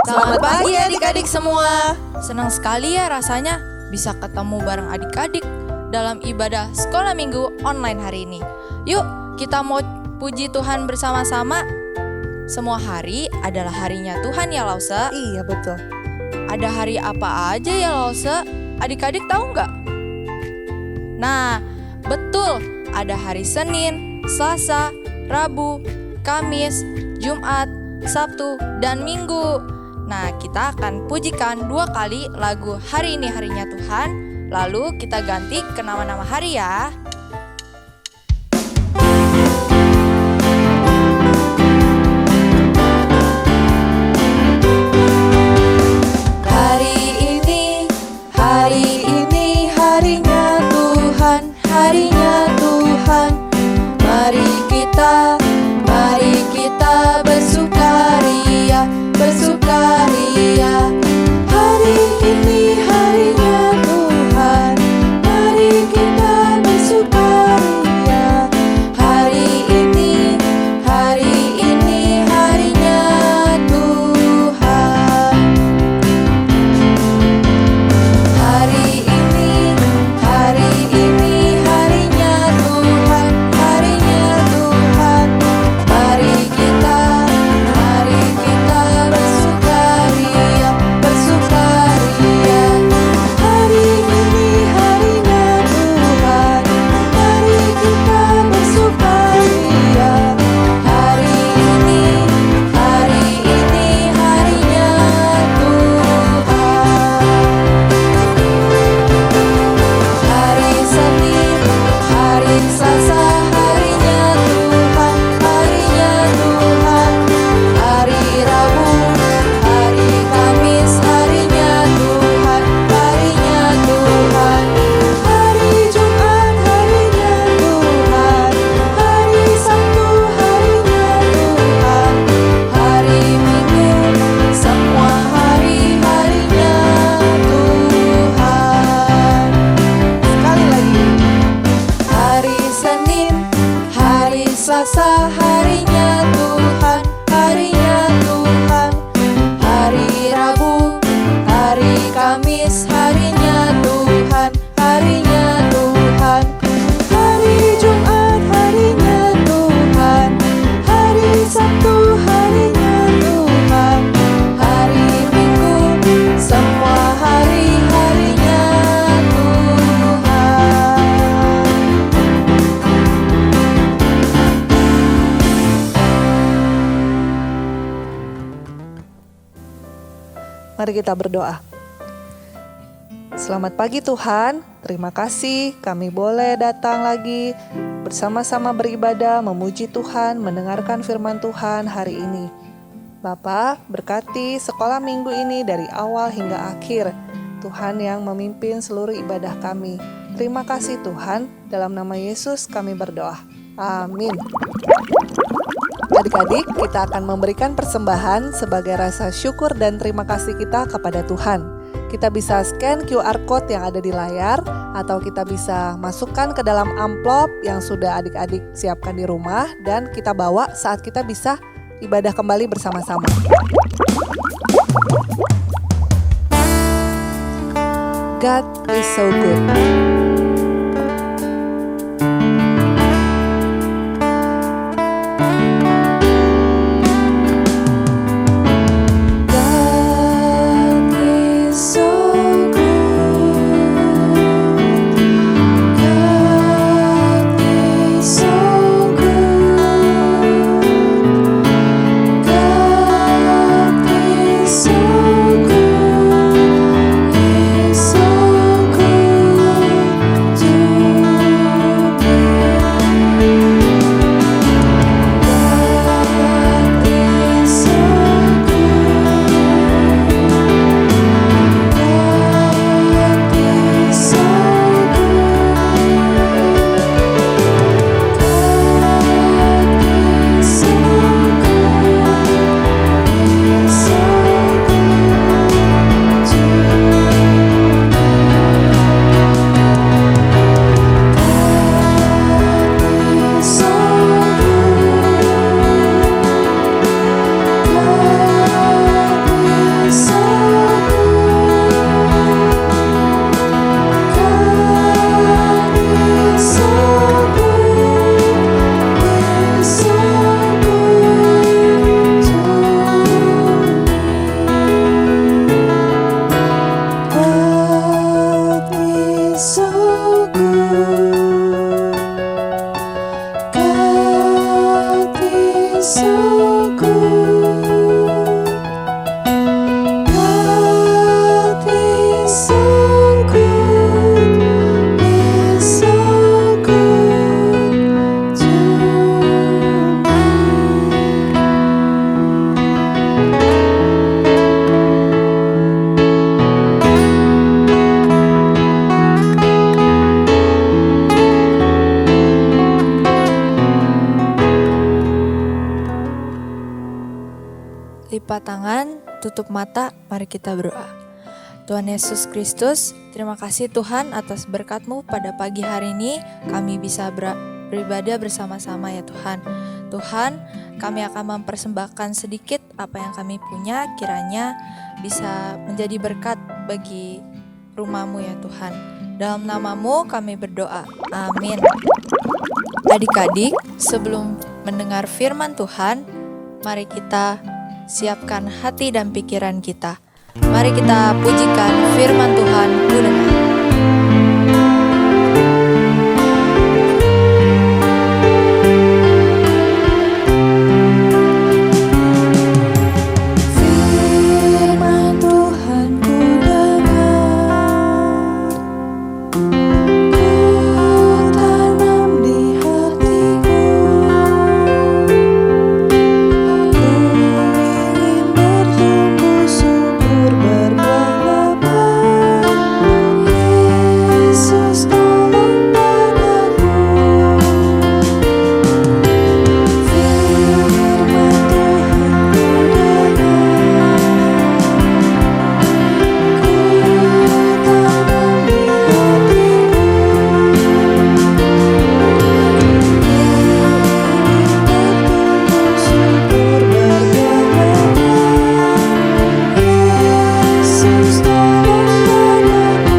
Selamat pagi adik-adik semua. Senang sekali ya rasanya bisa ketemu bareng adik-adik dalam ibadah sekolah minggu online hari ini. Yuk kita mau puji Tuhan bersama-sama. Semua hari adalah harinya Tuhan ya Lause. Iya betul. Ada hari apa aja ya Lause? Adik-adik tahu nggak? Nah betul, ada hari Senin, Selasa, Rabu, Kamis, Jumat, Sabtu, dan Minggu. Nah, kita akan pujikan 2 kali lagu Hari Ini Harinya Tuhan. Lalu kita ganti ke nama-nama hari ya. Hari ini harinya Tuhan, harinya Tuhan. Mari kita bersukaria, bersukaria. Hari ini harinya Tuhan, mari kita bersukaria. Hari ini harinya Tuhan. Hari ini harinya Tuhan, harinya Tuhan. Mari kita bersukaria, bersukaria. Hari ini harinya Tuhan, mari kita bersukaria. Hari ini harinya Tuhan. Hari Senin, hari Selasa, harinya Tuhan, harinya Tuhan. Hari Rabu, hari Kamis, harinya Tuhan, harinya Tuhan. Hari Jumat, harinya Tuhan. Hari Sabtu, harinya Tuhan. Hari Minggu, semua hari-harinya Tuhan. Sekali lagi. Hari Senin, hari Selasa, harinya Tuhan, harinya Tuhan. Hari Rabu, hari Kamis, harinya Tuhan, harinya Tuhan. Hari Jumat, harinya Tuhan. Hari Sabtu, harinya Tuhan. Hari Minggu, semua hari-harinya Tuhan. Mari kita berdoa. Selamat pagi Tuhan, terima kasih kami boleh datang lagi bersama-sama beribadah, memuji Tuhan, mendengarkan firman Tuhan hari ini. Bapa, berkati sekolah minggu ini dari awal hingga akhir. Tuhan yang memimpin seluruh ibadah kami. Terima kasih Tuhan, dalam nama Yesus kami berdoa. Amin. Adik-adik, kita akan memberikan persembahan sebagai rasa syukur dan terima kasih kita kepada Tuhan. Kita bisa scan QR Code yang ada di layar, atau kita bisa masukkan ke dalam amplop yang sudah adik-adik siapkan di rumah, dan kita bawa saat kita bisa ibadah kembali bersama-sama. God is so good. God is so good. syukur, hati syukur, hati syukur, syukur Tuhan. Lipat tangan, tutup mata, mari kita berdoa. Tuhan Yesus Kristus, terima kasih Tuhan atas berkat-Mu pada pagi hari ini. Kami bisa beribadah bersama-sama ya Tuhan. Tuhan, kami akan mempersembahkan sedikit apa yang kami punya, kiranya bisa menjadi berkat bagi rumah-Mu ya Tuhan. Dalam nama-Mu kami berdoa, amin. Adik-adik, sebelum mendengar firman Tuhan, mari kita siapkan hati dan pikiran kita. Mari kita pujikan firman Tuhan. Ku dengar. Firman Tuhan ku dengar, ku tanam di hatiku. Ku ingin bertumbuh subur berbuah lebat. Yesus tolong padaku. Firman Tuhan ku dengar, ku tanam di hatiku. Bertumbuh subur berbuah lebat. Yesus tolong padaku.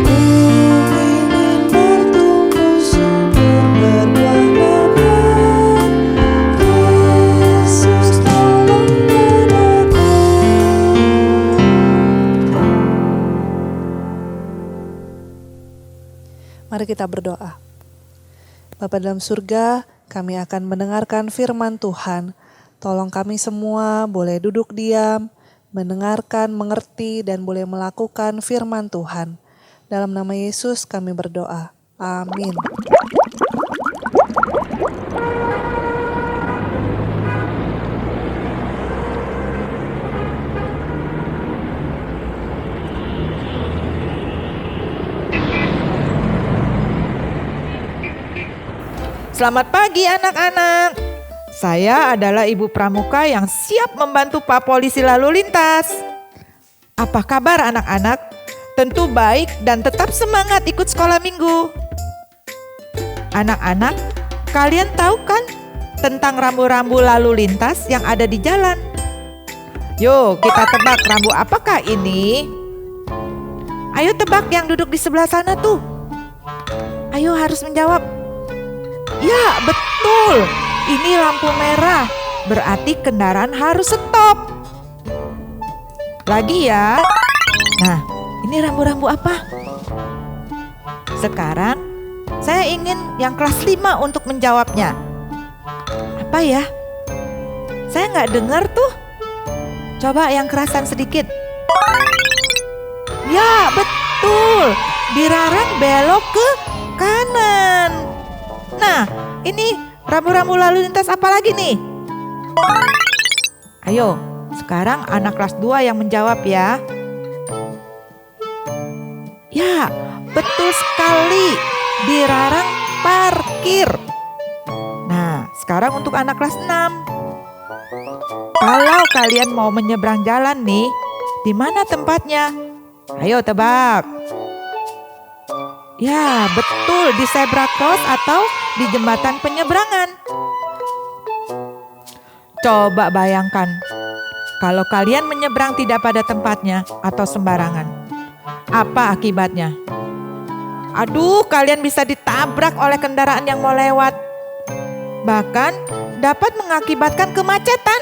Ku ingin bertumbuh subur berbuah lebat. Yesus tolong padaku. Mari kita berdoa. Bapa dalam surga, kami akan mendengarkan firman Tuhan. Tolong kami semua boleh duduk diam, mendengarkan, mengerti, dan boleh melakukan firman Tuhan. Dalam nama Yesus kami berdoa. Amin. Selamat pagi anak-anak. Saya adalah Ibu Pramuka yang siap membantu Pak Polisi lalu lintas. Apa kabar anak-anak? Tentu baik dan tetap semangat ikut sekolah minggu. Anak-anak, kalian tahu kan tentang rambu-rambu lalu lintas yang ada di jalan? Yuk kita tebak rambu apakah ini? Ayo tebak yang duduk di sebelah sana tuh. Ayo harus menjawab. Ya, betul. Ini lampu merah. Berarti kendaraan harus stop. Lagi ya. Nah, ini rambu-rambu apa? Sekarang saya ingin yang kelas 5 untuk menjawabnya. Apa ya? Saya nggak dengar tuh. Coba yang kerasan sedikit. Ya, betul. Dilarang belok ke kanan. Nah, ini rambu-rambu lalu lintas apa lagi nih? Ayo, sekarang anak kelas 2 yang menjawab ya. Ya, betul sekali. Dilarang parkir. Nah, sekarang untuk anak kelas 6. Kalau kalian mau menyeberang jalan nih, di mana tempatnya? Ayo tebak. Ya, betul di zebra cross atau di jembatan penyeberangan. Coba bayangkan, kalau kalian menyeberang tidak pada tempatnya atau sembarangan, apa akibatnya? Aduh, kalian bisa ditabrak oleh kendaraan yang mau lewat. Bahkan dapat mengakibatkan kemacetan.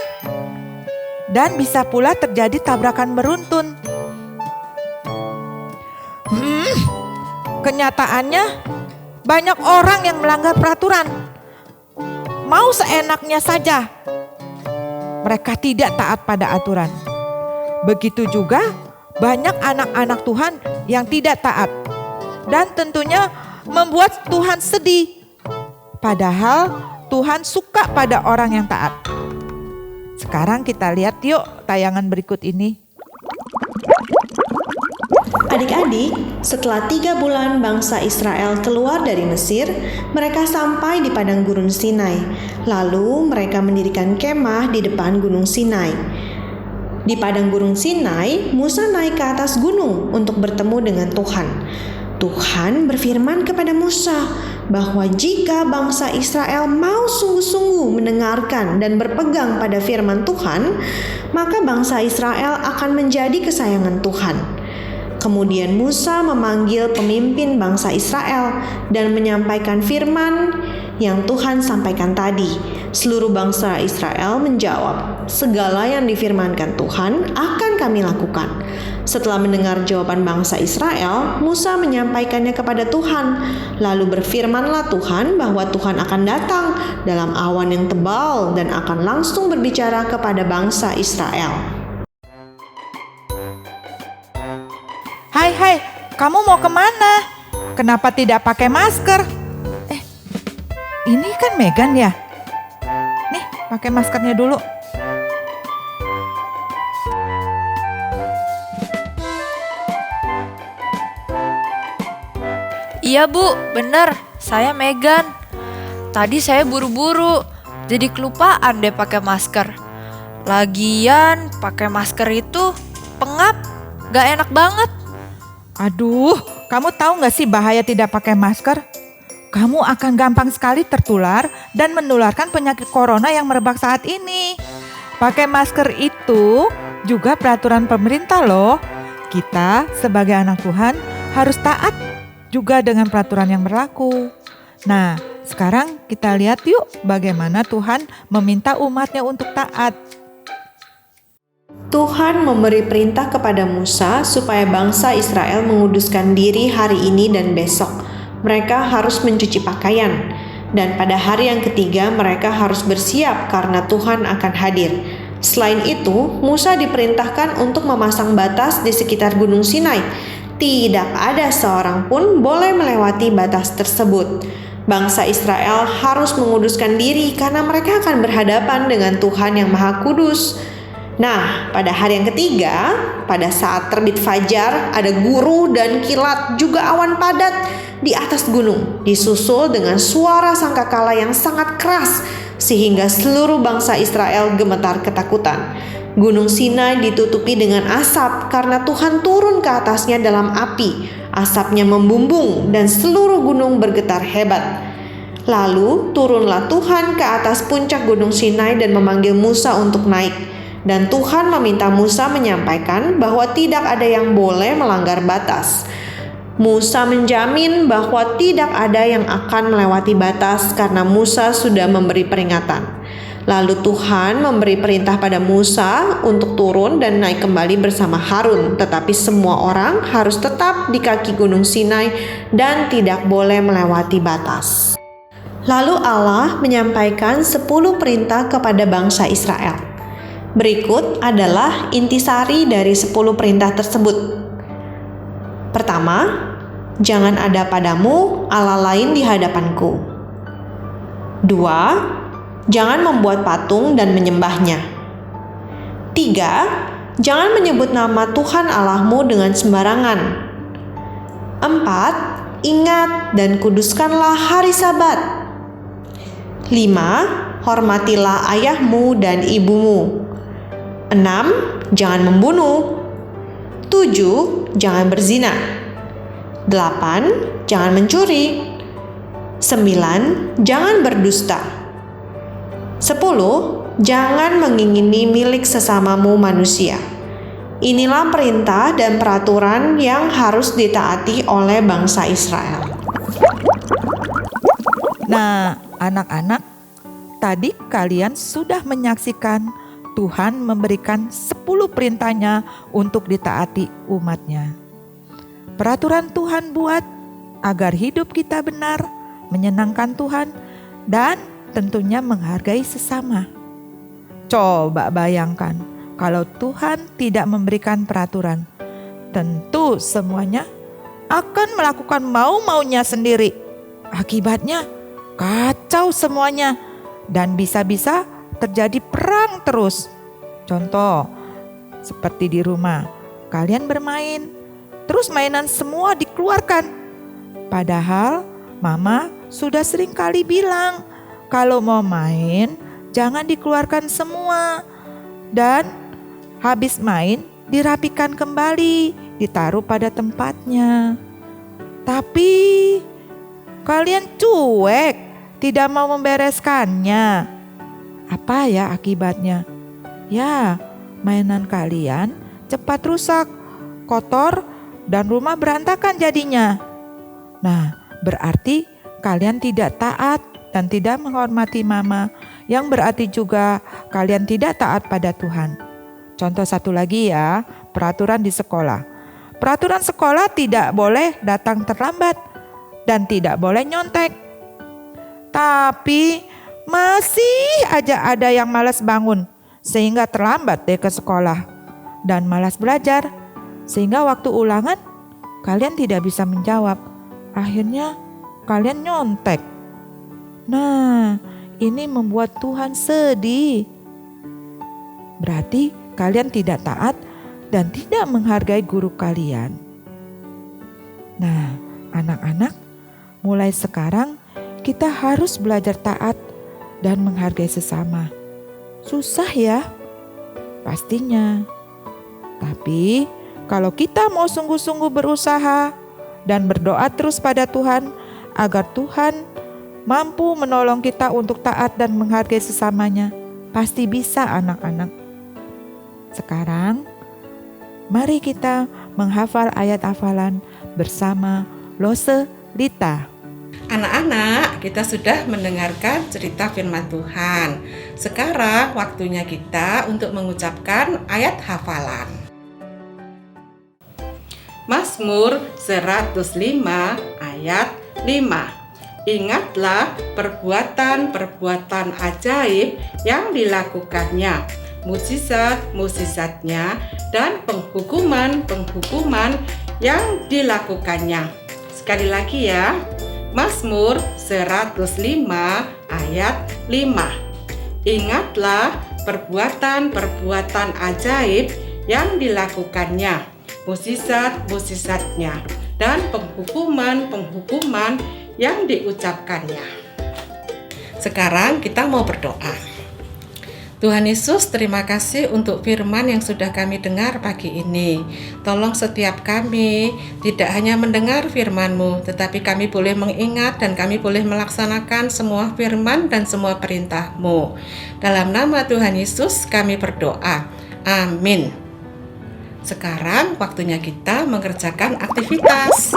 Dan bisa pula terjadi tabrakan beruntun. kenyataannya banyak orang yang melanggar peraturan. Mau seenaknya saja. Mereka tidak taat pada aturan. Begitu juga banyak anak-anak Tuhan yang tidak taat. Dan tentunya membuat Tuhan sedih. Padahal Tuhan suka pada orang yang taat. Sekarang kita lihat yuk tayangan berikut ini. Adik-adik, setelah 3 bulan bangsa Israel keluar dari Mesir, mereka sampai di padang gurun Sinai. Lalu mereka mendirikan kemah di depan gunung Sinai. Di padang gurun Sinai, Musa naik ke atas gunung untuk bertemu dengan Tuhan. Tuhan berfirman kepada Musa bahwa jika bangsa Israel mau sungguh-sungguh mendengarkan dan berpegang pada firman Tuhan, maka bangsa Israel akan menjadi kesayangan Tuhan. Kemudian Musa memanggil pemimpin bangsa Israel dan menyampaikan firman yang Tuhan sampaikan tadi. Seluruh bangsa Israel menjawab, "Segala yang difirmankan Tuhan akan kami lakukan." Setelah mendengar jawaban bangsa Israel, Musa menyampaikannya kepada Tuhan. Lalu berfirmanlah Tuhan bahwa Tuhan akan datang dalam awan yang tebal dan akan langsung berbicara kepada bangsa Israel. Hai, kamu mau kemana? Kenapa tidak pakai masker? Ini kan Megan ya? Nih, pakai maskernya dulu. Iya Bu, bener. Saya Megan. Tadi saya buru-buru, jadi kelupaan deh pakai masker. Lagian pakai masker itu pengap, gak enak banget. Aduh, kamu tahu gak sih bahaya tidak pakai masker? Kamu akan gampang sekali tertular dan menularkan penyakit corona yang merebak saat ini. Pakai masker itu juga peraturan pemerintah loh. Kita sebagai anak Tuhan harus taat juga dengan peraturan yang berlaku. Nah, sekarang kita lihat yuk bagaimana Tuhan meminta umatnya untuk taat. Tuhan memberi perintah kepada Musa supaya bangsa Israel menguduskan diri hari ini dan besok. Mereka harus mencuci pakaian, dan pada hari yang ketiga mereka harus bersiap karena Tuhan akan hadir. Selain itu, Musa diperintahkan untuk memasang batas di sekitar Gunung Sinai. Tidak ada seorang pun boleh melewati batas tersebut. Bangsa Israel harus menguduskan diri karena mereka akan berhadapan dengan Tuhan yang Maha Kudus. Nah, pada hari yang ketiga, pada saat terbit fajar, ada guruh dan kilat, juga awan padat di atas gunung, disusul dengan suara sangkakala yang sangat keras, sehingga seluruh bangsa Israel gemetar ketakutan. Gunung Sinai ditutupi dengan asap karena Tuhan turun ke atasnya dalam api. Asapnya membumbung dan seluruh gunung bergetar hebat. Lalu turunlah Tuhan ke atas puncak Gunung Sinai dan memanggil Musa untuk naik. Dan Tuhan meminta Musa menyampaikan bahwa tidak ada yang boleh melanggar batas. Musa menjamin bahwa tidak ada yang akan melewati batas karena Musa sudah memberi peringatan. Lalu Tuhan memberi perintah pada Musa untuk turun dan naik kembali bersama Harun, tetapi semua orang harus tetap di kaki Gunung Sinai dan tidak boleh melewati batas. Lalu Allah menyampaikan 10 perintah kepada bangsa Israel. Berikut adalah intisari dari 10 perintah tersebut. Pertama, jangan ada padamu Allah lain di hadapanku. 2, jangan membuat patung dan menyembahnya. 3, jangan menyebut nama Tuhan Allahmu dengan sembarangan. 4, ingat dan kuduskanlah hari Sabat. 5, hormatilah ayahmu dan ibumu. 6, jangan membunuh. 7, jangan berzina. 8, jangan mencuri. 9, jangan berdusta. 10, jangan mengingini milik sesamamu manusia. Inilah perintah dan peraturan yang harus ditaati oleh bangsa Israel. Nah, anak-anak, tadi kalian sudah menyaksikan Tuhan memberikan 10 perintahnya untuk ditaati umatnya. Peraturan Tuhan buat agar hidup kita benar, menyenangkan Tuhan, dan tentunya menghargai sesama. Coba bayangkan kalau Tuhan tidak memberikan peraturan, tentu semuanya akan melakukan mau-maunya sendiri. Akibatnya kacau semuanya dan bisa-bisa terjadi perang terus. Contoh, seperti di rumah, kalian bermain, terus mainan semua dikeluarkan. Padahal mama sudah sering kali bilang, kalau mau main jangan dikeluarkan semua. Dan habis main dirapikan kembali, ditaruh pada tempatnya. Tapi kalian cuek, tidak mau membereskannya. Apa ya akibatnya? Ya, mainan kalian cepat rusak, kotor, dan rumah berantakan jadinya. Nah, berarti kalian tidak taat dan tidak menghormati mama, yang berarti juga kalian tidak taat pada Tuhan. Contoh satu lagi ya, peraturan di sekolah. Peraturan sekolah tidak boleh datang terlambat dan tidak boleh nyontek. Tapi masih aja ada yang malas bangun sehingga terlambat deh ke sekolah dan malas belajar. Sehingga waktu ulangan kalian tidak bisa menjawab. Akhirnya kalian nyontek. Nah, ini membuat Tuhan sedih. Berarti kalian tidak taat dan tidak menghargai guru kalian. Nah, anak-anak, mulai sekarang kita harus belajar taat dan menghargai sesama. Susah ya? Pastinya. Tapi kalau kita mau sungguh-sungguh berusaha dan berdoa terus pada Tuhan agar Tuhan mampu menolong kita untuk taat dan menghargai sesamanya, pasti bisa anak-anak. Sekarang, mari kita menghafal ayat hafalan bersama Lose Lita. Anak-anak, kita sudah mendengarkan cerita firman Tuhan. Sekarang waktunya kita untuk mengucapkan ayat hafalan. Mazmur 105 ayat 5. Ingatlah perbuatan-perbuatan ajaib yang dilakukannya, mukjizat-mukjizatnya, dan penghukuman-penghukuman yang dilakukannya. Sekali lagi ya, Mazmur 105 ayat 5. Ingatlah perbuatan-perbuatan ajaib yang dilakukannya, mukjizat-mukjizatnya, dan penghukuman-penghukuman yang diucapkannya. Sekarang kita mau berdoa. Tuhan Yesus, terima kasih untuk firman yang sudah kami dengar pagi ini. Tolong setiap kami tidak hanya mendengar firman-Mu, tetapi kami boleh mengingat dan kami boleh melaksanakan semua firman dan semua perintah-Mu. Dalam nama Tuhan Yesus kami berdoa. Amin. Sekarang waktunya kita mengerjakan aktivitas.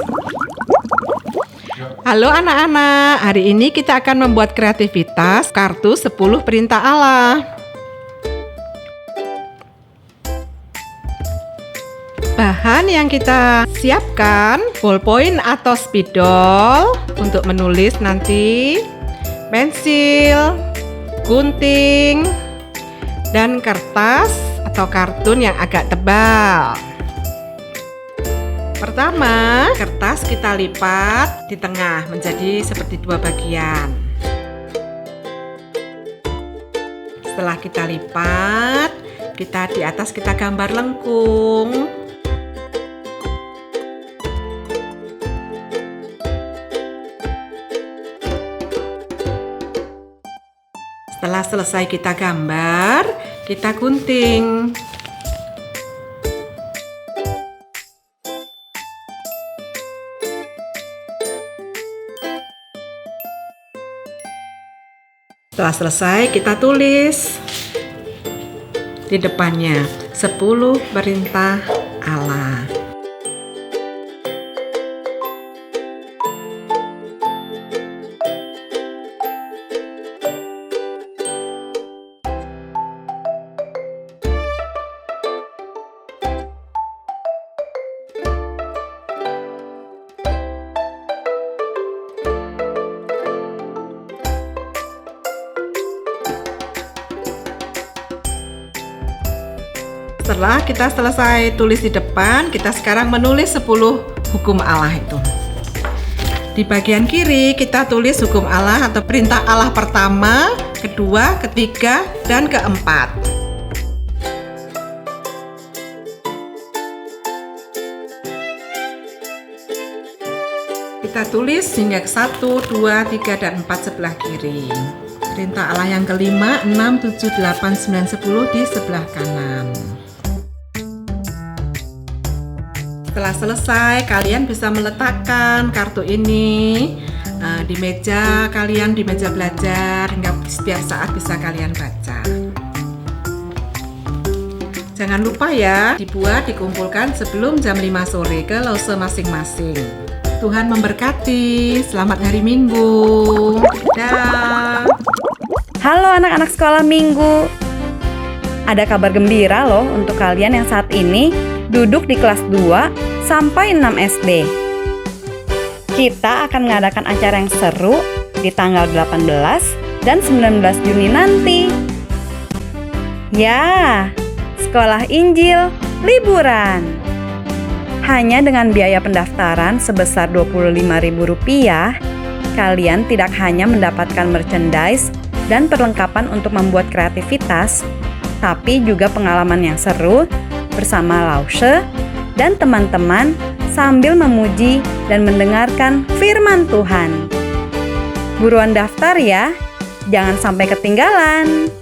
Halo anak-anak, hari ini kita akan membuat kreativitas kartu 10 perintah Allah. Bahan yang kita siapkan, ballpoint atau spidol untuk menulis nanti, pensil, gunting, dan kertas atau kartun yang agak tebal. Pertama, kertas kita lipat di tengah menjadi seperti dua bagian. Setelah kita lipat, di atas kita gambar lengkung. Setelah selesai kita gambar, kita gunting. Setelah selesai kita tulis di depannya 10 perintah Allah. setelah kita selesai tulis di depan, kita sekarang menulis 10 hukum Allah itu. Di bagian kiri kita tulis hukum Allah atau perintah Allah pertama, kedua, ketiga, dan keempat. Kita tulis hingga ke 1, 2, 3, dan 4 sebelah kiri. Perintah Allah yang kelima, 6, 7, 8, 9, 10 di sebelah kanan. Setelah selesai, kalian bisa meletakkan kartu ini di meja kalian, di meja belajar, hingga setiap saat bisa kalian baca. Jangan lupa ya, dibuat, dikumpulkan sebelum jam 5 sore ke lause masing-masing. Tuhan memberkati, selamat hari Minggu. Dah. Halo anak-anak sekolah minggu. Ada kabar gembira loh untuk kalian yang saat ini duduk di kelas 2 sampai 6 SD. Kita akan mengadakan acara yang seru di tanggal 18 dan 19 Juni nanti. Ya, Sekolah Injil liburan. Hanya dengan biaya pendaftaran sebesar Rp25.000, kalian tidak hanya mendapatkan merchandise dan perlengkapan untuk membuat kreativitas, tapi juga pengalaman yang seru bersama Lause dan teman-teman sambil memuji dan mendengarkan firman Tuhan. Buruan daftar ya, jangan sampai ketinggalan.